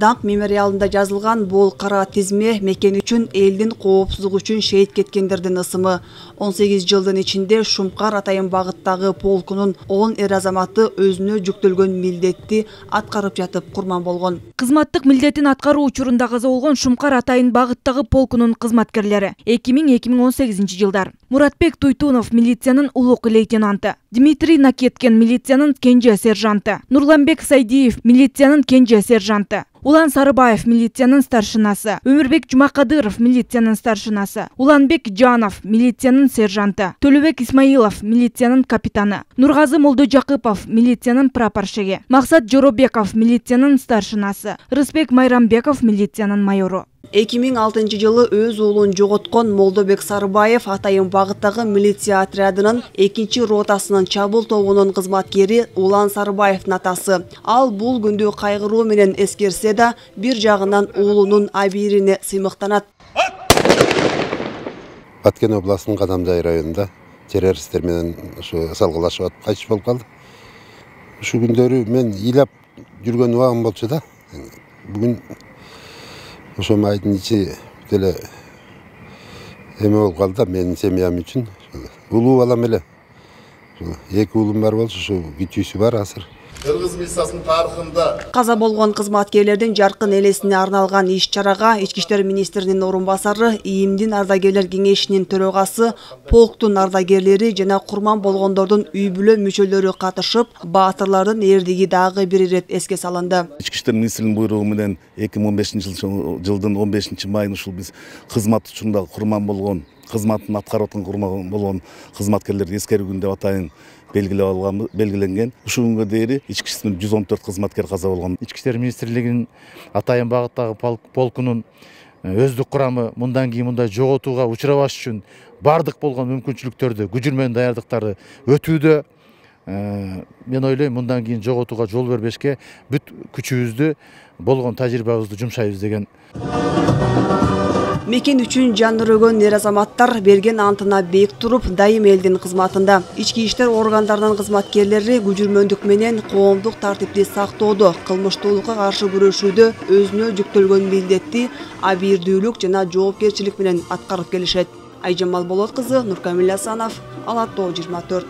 Даңқ мемориалында жазылған бол қара тизме мекен үчүн элдин коопсуздугу үчүн шейит кеткендердин ысымы. 18 жылдын ичинде Шумкар Атайын багыттагы полкунун 10 эр азаматы өзүнө жүктөлгөн милдетти аткарып жатып курман болгон. Кызматтык милдетин аткаруу учурунда каза болгон Шумкар Атайын багыттагы полкунун кызматкерлери 2000-2018 жылдар. Муратбек Туйтунов милициянын улук лейтенанты, Дмитрий Накеткен милициянын кенже сержанты, Нурланбек Сайдиев милициянын кенже сержанты, Улан Сарыбаев милициянын старшинасы, Өмүрбек Жумакадыров милициянын старшинасы, Уланбек Жанов милициянын сержанты, Төлөбек Исмаилов милициянын капитаны, Нургазы Молдожакыпов милициянын прапорщиги, Максат Жоробеков милициянын старшинасы, Рысбек Майрамбеков милициянын майору. 2006 жылы өз уулун жоготкон Молдобек Сарыбаев Атайын багыттагы милиция отрядынын 2 ротасынын чабул тобунун кызматкери Улан Сарыбаевдин атасы. Ал бул күндү кайгыруу менен эскерсе да, бир жагынан уулунун абийирине сыймыктанат. Баткен областынын Кадамжай районунда террористтер менен салгылашып атып кайтыш болуп калды. Ушу күндөрү мен ыйлап жүргөн убагым болчу да. Бүгүн ошо айдын ичи деле эме болуп калды да менин семьям үчүн. Улуу балам эле. 2 уулум бар болчу, ушу күчүүсү бар азыр. Кыргыз милициясынын тарыхында Каза болгон кызматкерлердин жаркын элесине арналган иш-чарага Ички иштер министринин орун басары, ИИМдин ардагерлер кеңешинин төрөгасы, полктун ардагерлери жана курман болгондордун үй бүлө мүчөлөрү катышып, баатырлардын эрдиги дагы бир ирет эске салынды. Ички иштер министринин буйругу менен 2015 жылдын 15 майында ушул биз кызмат учурунда курман болгон, кызматын аткарып аткан курман болгон кызматкерлерди эскерүү күнү деп атайын белгиленген. Ушул күнгө дейин ички иштер 114 кызматкер каза болгон. Ички иштер министрлигинин Атайын багыттагы полкунун өздүк курамы мындан кийин мындай жоготууга учурабаш үчүн бардык болгон мүмкүнчүлүктөрдү, күжүр менен даярдыктарды өтүүдө. Мен ойлойм, мындан кийин жоготууга жол бербешке бүт күчүбүздү, болгон тажрыйбабызды жумшайбыз деген. Мекен үчүн жан өрөгөн эр азаматтар берген антына бейик туруп, дайым элдин кызматында. Ички иштер органдарынын кызматкерлери күжүрмөндүк менен коомдук тартипти сактоодо, кылмыштуулукка каршы күрөшүүдө өзүнө жүктөлгөн милдетти абийирдүүлүк жана жоопкерчилик менен аткарып келишет. Айжамал Болот кызы, Нуркамил Асанов, Ала Тоо 24.